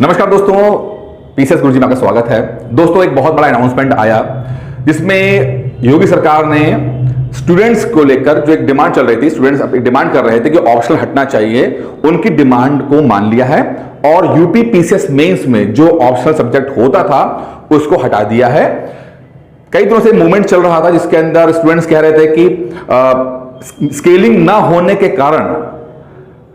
नमस्कार दोस्तों, पीसीएस गुरुजी में आपका स्वागत है। दोस्तों, एक बहुत बड़ा अनाउंसमेंट आया जिसमें योगी सरकार ने स्टूडेंट्स को लेकर जो एक डिमांड चल रही थी, स्टूडेंट्स अपनी डिमांड कर रहे थे कि ऑप्शनल हटना चाहिए, उनकी डिमांड को मान लिया है और यूपी पीसीएस मेंस में जो ऑप्शनल सब्जेक्ट होता था उसको हटा दिया है। कई दिनों से मूवमेंट चल रहा था जिसके अंदर स्टूडेंट्स कह रहे थे कि स्केलिंग ना होने के कारण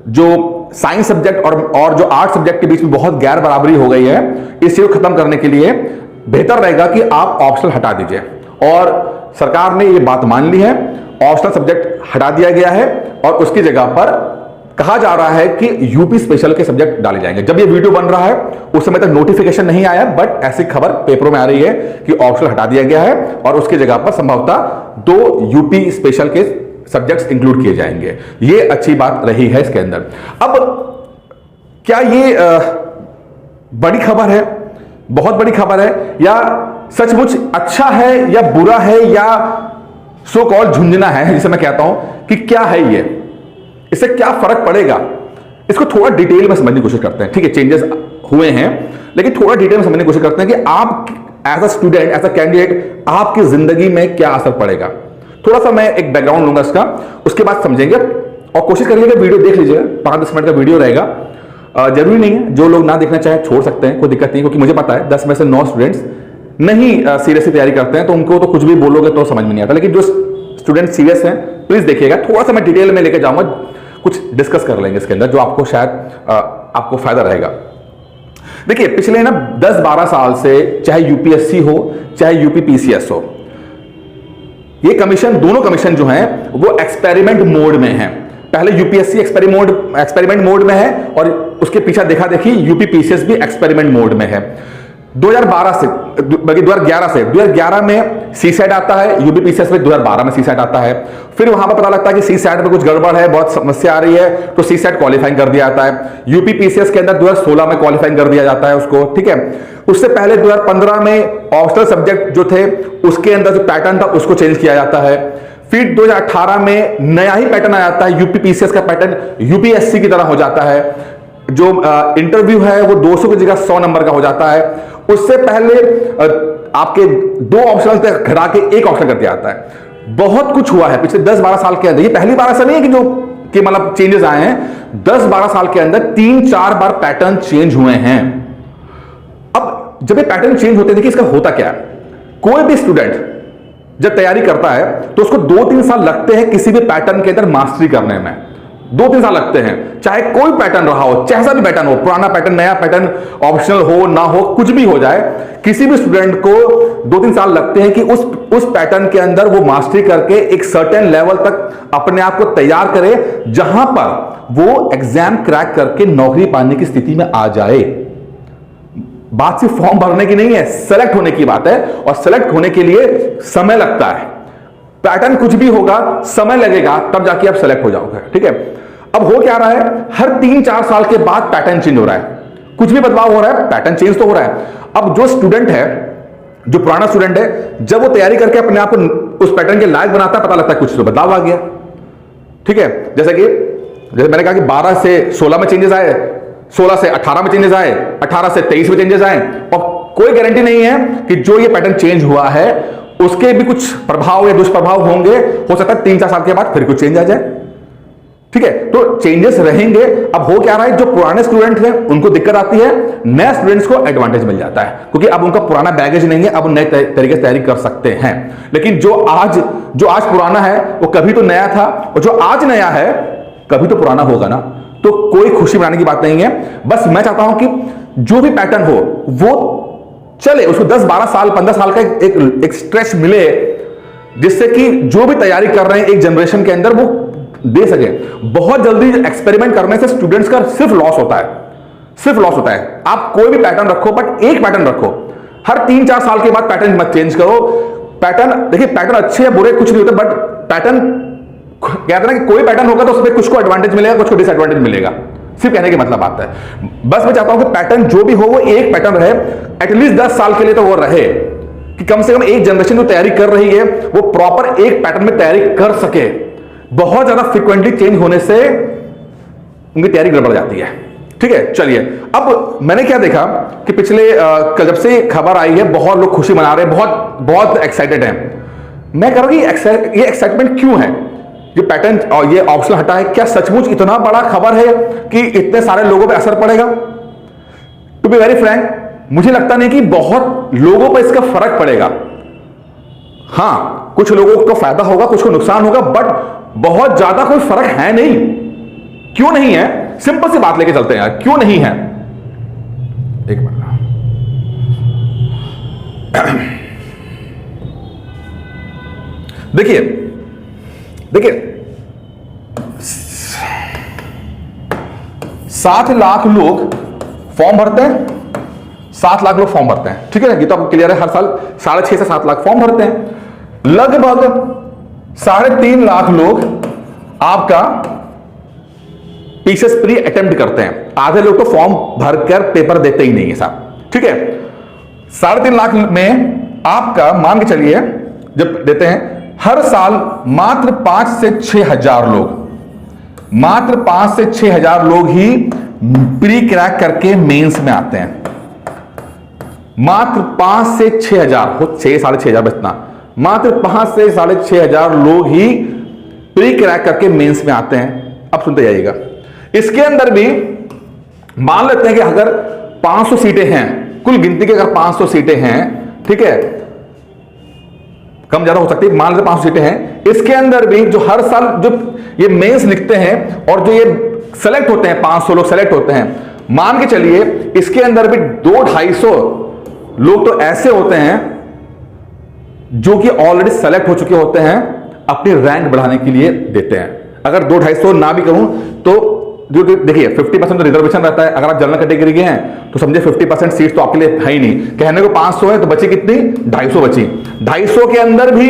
जो साइंस सब्जेक्ट और जो आर्ट सब्जेक्ट के बीच में बहुत गैर बराबरी हो गई है, इस चीज को खत्म करने के लिए बेहतर रहेगा कि आप ऑप्शनल हटा दीजिए। और सरकार ने ये बात मान ली है, ऑप्शनल सब्जेक्ट हटा दिया गया है और उसकी जगह पर कहा जा रहा है कि यूपी स्पेशल के सब्जेक्ट डाले जाएंगे। जब ये वीडियो बन रहा है उस समय तक नोटिफिकेशन नहीं आया, बट ऐसी खबर पेपरों में आ रही है कि ऑप्शनल हटा दिया गया है और उसकी जगह पर संभवतः 2 यूपी स्पेशल के सब्जेक्ट्स इंक्लूड किए जाएंगे। ये अच्छी बात रही है इसके अंदर। अब क्या ये बड़ी खबर है, बहुत बड़ी खबर है, या सचमुच अच्छा है या बुरा है, या सो कॉल्ड झुंझुना है जिसे मैं कहता हूं कि क्या है ये, इससे क्या फर्क पड़ेगा, इसको थोड़ा डिटेल में समझने की कोशिश करते हैं। ठीक है, चेंजेस हुए हैं लेकिन थोड़ा डिटेल में समझने की कोशिश करते हैं कि आप as a student, as a candidate, आपकी जिंदगी में क्या असर पड़ेगा। थोड़ा सा मैं एक बैकग्राउंड लूंगा इसका, उसके बाद समझेंगे और कोशिश करिएगा वीडियो देख लीजिएगा। 5-10 मिनट का वीडियो रहेगा, जरूरी नहीं है, जो लोग ना देखना चाहे छोड़ सकते हैं, कोई दिक्कत नहीं, क्योंकि मुझे पता है 10 में से 9 स्टूडेंट्स नहीं सीरियसली तैयारी करते हैं, तो उनको तो कुछ भी बोलोगे तो समझ में नहीं आता। लेकिन जो स्टूडेंट सीरियस हैं प्लीज देखिएगा, थोड़ा सा मैं डिटेल में लेके जाऊंगा, कुछ डिस्कस कर लेंगे इसके अंदर जो आपको शायद आपको फायदा रहेगा। देखिए, पिछले 10-12 साल से चाहे यूपीएससी हो चाहे यूपी पीसीएस हो, ये कमीशन, दोनों कमीशन जो हैं वो एक्सपेरिमेंट मोड में हैं। पहले यूपीएससी एक्सपेरिमेंट मोड में है और उसके पीछे देखा देखी यूपी पीसीएस भी एक्सपेरिमेंट मोड में है। 2011 से 2011 में सीसैट आता है, यूपी पीसीएस में 2012 में सीसैट आता है। फिर वहां पर पता लगता है कि सीसैट में कुछ गड़बड़ है, बहुत समस्या आ रही है, तो सीसैट क्वालिफाइंग कर दिया जाता है। यूपी पीसीएस के अंदर 2016 में क्वालिफाइंग कर दिया जाता है उसको। ठीक है, उससे पहले 2015 में ऑप्शनल सब्जेक्ट जो थे उसके अंदर जो पैटर्न था उसको चेंज किया जाता है। फिर 2018 में नया ही पैटर्न आ जाता है, यूपी पीसीएस का पैटर्न यूपीएससी की तरह हो जाता है। जो इंटरव्यू है वो 200 की जगह 100 नंबर का हो जाता है। उससे पहले आपके 2 ऑप्शनल घटा के 1 ऑप्शन कर दिया जाता है। बहुत कुछ हुआ है पिछले 10-12 साल के अंदर। ये पहली बार ऐसा नहीं है कि मतलब चेंजेस आए हैं। 10-12 साल के अंदर 3-4 बार पैटर्न चेंज हुए हैं। अब जब ये पैटर्न चेंज होते हैं, देखिए इसका होता क्या है, कोई भी स्टूडेंट जब तैयारी करता है तो उसको 2-3 साल लगते हैं किसी भी पैटर्न के अंदर मास्टरी करने में। 2-3 साल लगते हैं, चाहे कोई पैटर्न रहा हो, चाहे सा भी पैटर्न हो, पुराना पैटर्न, नया पैटर्न, ऑप्शनल हो ना हो, कुछ भी हो जाए, किसी भी स्टूडेंट को 2-3 साल लगते हैं कि उस पैटर्न के अंदर वो मास्टरी करके एक सर्टेन लेवल तक अपने आप को तैयार करे, जहां पर वो एग्जाम क्रैक करके नौकरी पाने की स्थिति में आ जाए। बात सिर्फ फॉर्म भरने की नहीं है, सेलेक्ट होने की बात है, और सेलेक्ट होने के लिए समय लगता है। पैटर्न कुछ भी होगा, समय लगेगा, तब जाके आप सेलेक्ट हो जाओगे। ठीक है, अब हो क्या रहा है, हर 3-4 साल के बाद पैटर्न चेंज हो रहा है, कुछ भी बदलाव हो रहा है, पैटर्न चेंज तो हो रहा है। अब जो स्टूडेंट है, जो पुराना स्टूडेंट है, जब वो तैयारी करके अपने आप को उस पैटर्न के लायक बनाता है, पता लगता है कुछ तो बदलाव आ गया। ठीक है, जैसे मैंने कहा कि 12 से 16 में चेंजेस आए, 16 से 18 में चेंजेस आए, 18 से 23 में चेंजेस आए, और कोई गारंटी नहीं है कि जो ये पैटर्न चेंज हुआ है उसके भी कुछ प्रभाव या दुष्प्रभाव होंगे। हो सकता है 3-4 साल के बाद फिर कुछ चेंज आ जाए। ठीक है, तो चेंजेस रहेंगे। अब हो क्या रहा है, जो पुराने स्टूडेंट हैं उनको दिक्कत आती है, नए स्टूडेंट्स को एडवांटेज मिल जाता है, क्योंकि अब उनका पुराना बैगेज नहीं है, अब नए तरीके से तैयारी कर सकते हैं। लेकिन जो आज पुराना है वो कभी तो नया था, और जो आज नया है कभी तो पुराना होगा ना। तो कोई खुशी मनाने की बात नहीं है। बस मैं चाहता हूं कि जो भी पैटर्न हो वो चले, उसको 10-12 साल 15 साल का एक स्ट्रेच मिले, जिससे कि जो भी तैयारी कर रहे हैं एक जनरेशन के अंदर वो दे सके। बहुत जल्दी एक्सपेरिमेंट करने से स्टूडेंट्स का सिर्फ लॉस होता है, सिर्फ लॉस होता है। आप कोई भी पैटर्न रखो, बट एक पैटर्न रखो, हर 3-4 साल के बाद पैटर्न मत चेंज करो। पैटर्न, देखिए पैटर्न अच्छे या बुरे कुछ नहीं होते, बट पैटर्न कहते हैं ना कि कोई पैटर्न होगा तो उसमें कुछ को एडवांटेज मिलेगा, कुछ को डिसएडवांटेज मिलेगा। सिर्फ कहने की मतलब आता है। बस मैं चाहता हूं कि पैटर्न जो भी हो वो एक पैटर्न रहे, एटलीस्ट 10 साल के लिए तो वो रहे, कि कम से कम एक जनरेशन जो तैयारी कर रही है वो प्रॉपर एक पैटर्न में तैयारी कर सके। बहुत ज्यादा फ्रीक्वेंटली चेंज होने से उनकी तैयारी गड़बड़ जाती है। ठीक है, चलिए अब मैंने क्या देखा कि पिछले जब से खबर आई है बहुत लोग खुशी मना रहे हैं, बहुत बहुत एक्साइटेड हैं। मैं कह रहा हूं कि ये एक्साइटमेंट क्यों है? ये पैटर्न और ये ऑप्शन हटा है, क्या सचमुच इतना बड़ा खबर है कि इतने सारे लोगों पे असर पड़ेगा? टू बी वेरी फ्रैंक, मुझे लगता नहीं कि बहुत लोगों पर इसका फर्क पड़ेगा। हां, कुछ लोगों को फायदा होगा, कुछ को नुकसान होगा, बट बहुत ज्यादा कोई फर्क है नहीं। क्यों नहीं है? सिंपल सी बात लेके चलते हैं यार, क्यों नहीं है? एक मिनट, देखिए देखिए 7 लाख लोग फॉर्म भरते हैं, 7 लाख लोग फॉर्म भरते हैं, ठीक है ना? ये तो आपको क्लियर है, हर साल 6.5 से 7 लाख फॉर्म भरते हैं। लगभग 3.5 लाख लोग आपका पीसीएस प्री अटेम्प्ट करते हैं। आधे लोग तो फॉर्म भरकर पेपर देते ही नहीं है साहब, ठीक है? 3.5 लाख में आपका मान के चलिए जब देते हैं, हर साल मात्र 5 से 6 हजार लोग, मात्र 5 से 6 हजार लोग ही प्री क्रैक करके मेंस में आते हैं। मात्र 5 से 6 हजार, 6 साढ़े 6 हजार बचना, मात्र 5 से साढ़े 6 हजार लोग ही प्री क्रैक करके मेंस में आते हैं। अब सुनते जाइएगा, इसके अंदर भी मान लेते हैं कि अगर 500 सीटें हैं, कुल गिनती के अगर 500 सीटें हैं, ठीक है, कम ज्यादा हो सकती है, मान लेते 500 सीटें हैं, इसके अंदर भी जो हर साल जो ये मेंस लिखते हैं और जो ये सेलेक्ट होते हैं, 500 लोग सेलेक्ट होते हैं, मान के चलिए इसके अंदर भी 200-250 लोग तो ऐसे होते हैं जो कि ऑलरेडी सेलेक्ट हो चुके होते हैं, अपनी रैंक बढ़ाने के लिए देते हैं। अगर 200-250 ना भी कहूं तो जो देखिए 50% तो रिजर्वेशन रहता है। अगर आप जनरल कैटेगरी के हैं तो समझे 50% सीट तो आपके लिए है ही नहीं। कहने को 500 है तो बची कितनी? 250 बची। 250 के अंदर भी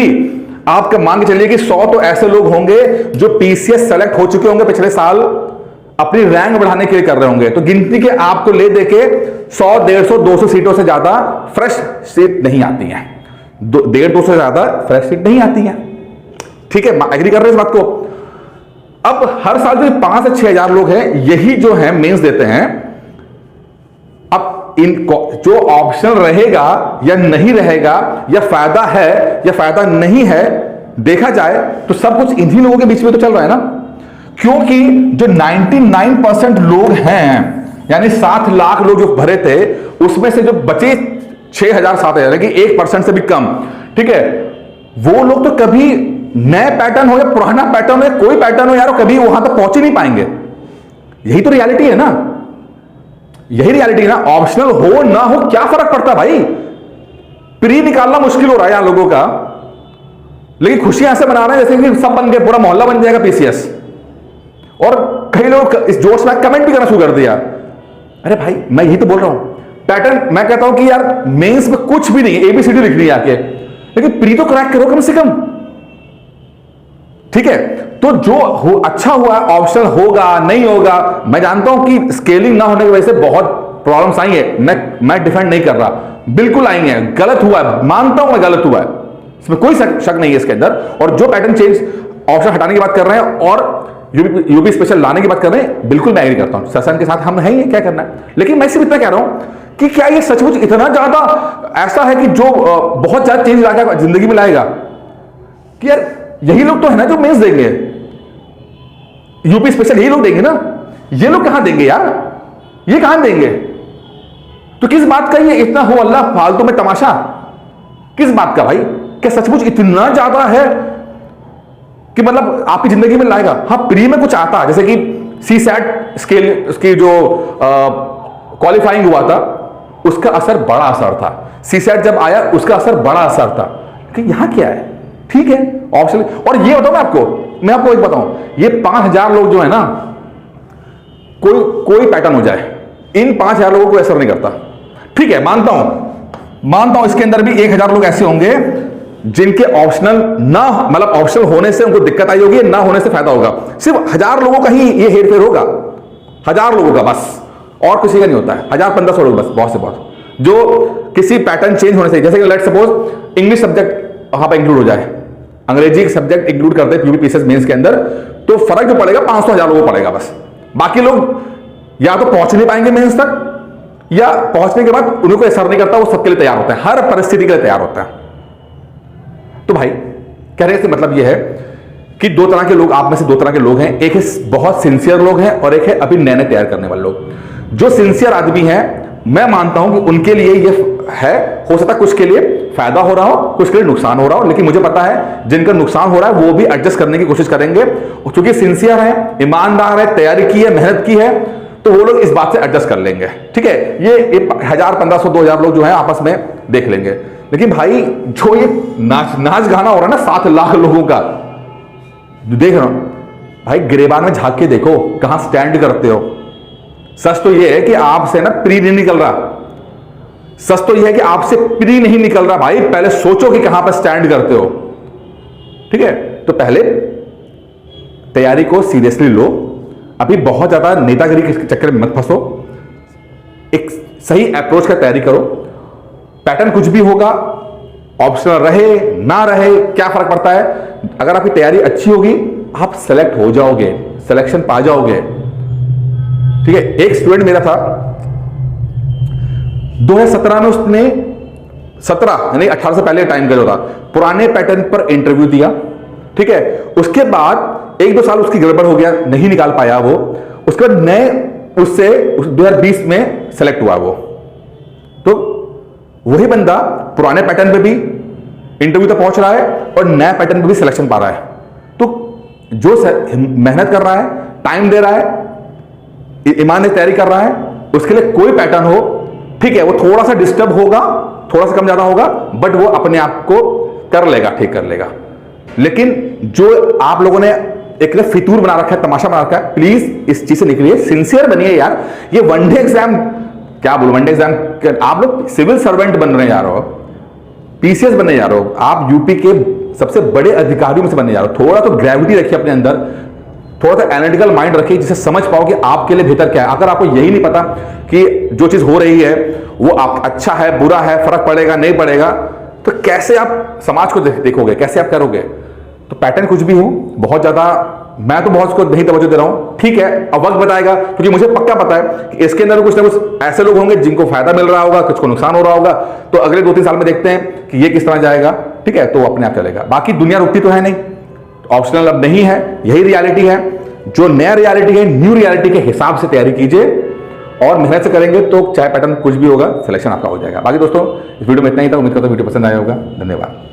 आपका मान के चलिए कि 100 तो ऐसे लोग होंगे जो पीसीएस सेलेक्ट हो चुके होंगे, पिछले साल अपनी रैंक बढ़ाने के लिए कर रहे होंगे। तो गिनती के आपको ले देके 100, 150, 200 सीटों से ज्यादा फ्रेश सीट नहीं आती है, 150-200 से ज्यादा फ्रेश सीट नहीं आती है, ठीक है? एग्री कर रहे हैं इस बात को? अब हर साल जो 5 से 6 हजार लोग हैं, यही जो है मेंस देते हैं। अब इन जो ऑप्शन रहेगा या नहीं रहेगा, या फायदा है या फायदा नहीं है, देखा जाए तो सब कुछ इन्हीं लोगों के बीच में तो चल रहा है ना। क्योंकि जो 99% लोग हैं, यानी 7 लाख लोग जो भरे थे, उसमें से जो बचे 6,000-7,000 कि 1% से भी कम, ठीक है, वो लोग तो कभी नए पैटर्न हो या पुराना पैटर्न हो या कोई पैटर्न हो यार, कभी वहां तक पहुंच ही नहीं पाएंगे। यही तो रियलिटी है ना, यही रियलिटी है ना। ऑप्शनल हो ना हो क्या फर्क पड़ता है भाई? प्री निकालना मुश्किल हो रहा है यार लोगों का, लेकिन खुशियां ऐसे मना रहे हैं जैसे कि सब बन गए, पूरा मोहल्ला बन जाएगा पीसीएस। और कई लोग इस जोश में कमेंट भी करना शुरू कर दिया। अरे भाई मैं यही तो बोल रहा हूं, पैटर्न मैं कहता हूं कि यार मेंस में कुछ भी नहीं, एबीसीडी लिखनी है आके, लेकिन प्री तो क्रैक करो कम से कम, ठीक है? तो जो हो अच्छा हुआ, ऑप्शनल होगा नहीं होगा, मैं जानता हूं कि स्केलिंग ना होने की वजह से बहुत प्रॉब्लम्स आई है, मैं डिफेंड नहीं कर रहा, बिल्कुल आई है, गलत हुआ है, मानता हूं मैं गलत हुआ है, इसमें कोई शक नहीं है इसके अंदर। और जो पैटर्न चेंज ऑप्शन हटाने की बात कर रहे हैं और यूपी स्पेशल लाने की बात कर रहे हैं, बिल्कुल मैं एग्री करता हूं, सेशन के साथ हम हैं, क्या करना है। लेकिन मैं सिर्फ इतना कह रहा हूं कि क्या ये सचमुच इतना ज्यादा ऐसा है कि जो बहुत ज्यादा चेंज लाकर जिंदगी में लाएगा? कि यार यही लोग तो है ना जो मेंस देंगे, यूपी स्पेशल यही लोग देंगे ना, ये लोग कहां देंगे यार? ये कहां देंगे? तो किस बात का ये इतना हो अल्लाह फालतू में तमाशा, किस बात का भाई? क्या सचमुच इतना ज्यादा है कि मतलब आपकी जिंदगी में लाएगा? हाँ, प्री में कुछ आता, जैसे कि सीसैट स्केल उसकी जो क्वालिफाइंग हुआ था, उसका असर बड़ा असर था। सीसैट जब आया उसका असर बड़ा असर था। लेकिन यहां क्या है? ठीक है ऑप्शन। और ये बताऊं मैं आपको एक बताऊं, ये 5,000 लोग जो है ना, कोई पैटर्न हो जाए, इन 5,000 लोगों को असर नहीं करता, ठीक है? मानता हूं इसके अंदर भी 1,000 लोग ऐसे होंगे जिनके ऑप्शनल ना, मतलब ऑप्शनल होने से उनको दिक्कत आई होगी, ना होने से फायदा होगा। सिर्फ 1000 लोगों का ही ये हेरफेर होगा, 1000 लोगों का बस, और किसी का नहीं होता है। 1000-1500 लोग बस, बहुत से बहुत, जो किसी पैटर्न चेंज होने से, जैसे कि लेट्स सपोज इंग्लिश सब्जेक्ट वहां पर इंक्लूड हो जाए, अंग्रेजी सब्जेक्ट इंक्लूड कर दे यूपीपीसीएस मेंस के अंदर, तो फर्क जो पड़ेगा 500-1000 लोगों को पड़ेगा बस। बाकी लोग या तो पहुंच नहीं पाएंगे मेंस तक, या पहुंचने के बाद उन्हें कोई असर नहीं करता, वो सबके लिए तैयार होता है, हर परिस्थिति के लिए तैयार होता है। तो भाई कहने का मतलब यह है कि दो तरह के लोग, आप में से दो तरह के लोग हैं, एक है बहुत सिंसियर लोग हैं और एक है अभी नए नए तैयार करने वाले लोग। जो सिंसियर आदमी है, मैं मानता हूं कि उनके लिए ये है, हो सकता है कुछ के लिए फायदा हो रहा हो, कुछ के लिए नुकसान हो रहा हो, लेकिन मुझे पता है जिनका नुकसान हो रहा है वो भी एडजस्ट करने की कोशिश करेंगे, क्योंकि सिंसियर है, ईमानदार है, तैयारी की है, मेहनत की है, तो वो लोग इस बात से एडजस्ट कर लेंगे। ठीक है, ये 1000, 1500, 2000 लोग जो है आपस में देख लेंगे। लेकिन भाई जो ये नाच गाना हो रहा है ना 7 लाख लोगों का, देख रहा हूं भाई, गिरेबान में झांक के देखो कहां स्टैंड करते हो। सच तो यह है कि आपसे ना प्री नहीं निकल रहा, सच तो यह है कि आपसे प्री नहीं निकल रहा। भाई पहले सोचो कि कहां पर स्टैंड करते हो। ठीक है, तो पहले तैयारी को सीरियसली लो, अभी बहुत ज्यादा नेतागिरी के चक्कर में मत फंसो, एक सही अप्रोच का तैयारी करो। पैटर्न कुछ भी होगा, ऑप्शनल रहे ना रहे क्या फर्क पड़ता है, अगर आपकी तैयारी अच्छी होगी आप सेलेक्ट हो जाओगे, सिलेक्शन पा जाओगे। ठीक है, एक स्टूडेंट मेरा था 2017 में, उसने 17 यानी 18 से पहले टाइम का था, पुराने पैटर्न पर इंटरव्यू दिया। ठीक है, उसके बाद 1-2 साल उसकी गड़बड़ हो गया, नहीं निकाल पाया वो, उसके बाद नए उससे 2020 में सेलेक्ट हुआ वो। तो वही बंदा पुराने पैटर्न पे भी इंटरव्यू तक पहुंच रहा है और नया पैटर्न पे भी सिलेक्शन पा रहा है। तो जो मेहनत कर रहा है, टाइम दे रहा है, ईमान से तैयारी कर रहा है, उसके लिए कोई पैटर्न हो, ठीक है, वो थोड़ा सा डिस्टर्ब होगा, थोड़ा सा कम ज्यादा होगा, बट वो अपने आप को कर लेगा, ठीक कर लेगा। लेकिन जो आप लोगों ने एक फितूर बना रखा है, तमाशा बना रखा है, प्लीज इस चीज से निकलिए, सिंसियर बनिए यार। ये वनडे एग्जाम, क्या बोलूं, वनडे एग्जाम, आप लोग सिविल सर्वेंट बन रहे जा रहे हो, पीसीएस बनने जा रहे हो, आप यूपी के सबसे बड़े अधिकारियों में से बनने जा रहे हो। थोड़ा तो ग्रेविटी रखिए अपने अंदर, थोड़ा सा एनालिटिकल माइंड रखिए, जिसे समझ पाओ कि आपके लिए बेहतर क्या है। अगर आपको यही नहीं पता कि जो चीज हो रही है वो आप अच्छा है, बुरा है, फर्क पड़ेगा नहीं पड़ेगा, तो कैसे आप समाज को देखोगे, कैसे आप करोगे। तो पैटर्न कुछ भी हो, बहुत ज्यादा मैं तो बहुत को नहीं तवज्जो दे रहा हूं, ठीक है, अब वक्त बताएगा, क्योंकि मुझे पक्का पता है कि इसके अंदर कुछ ना कुछ ऐसे लोग होंगे जिनको फायदा मिल रहा होगा, कुछ को नुकसान हो रहा होगा। तो अगले 2-3 साल में देखते हैं कि ये किस तरह जाएगा। ठीक है, तो अपने आप चलेगा, बाकी दुनिया रुकती तो है नहीं, ऑप्शनल अब नहीं है, यही रियलिटी है। जो नया रियलिटी है, न्यू रियलिटी के हिसाब से तैयारी कीजिए और मेहनत से करेंगे तो चाहे पैटर्न कुछ भी होगा, सिलेक्शन आपका हो जाएगा। बाकी दोस्तों इस वीडियो में इतना ही था, उम्मीद करता हूं वीडियो पसंद आया होगा। धन्यवाद।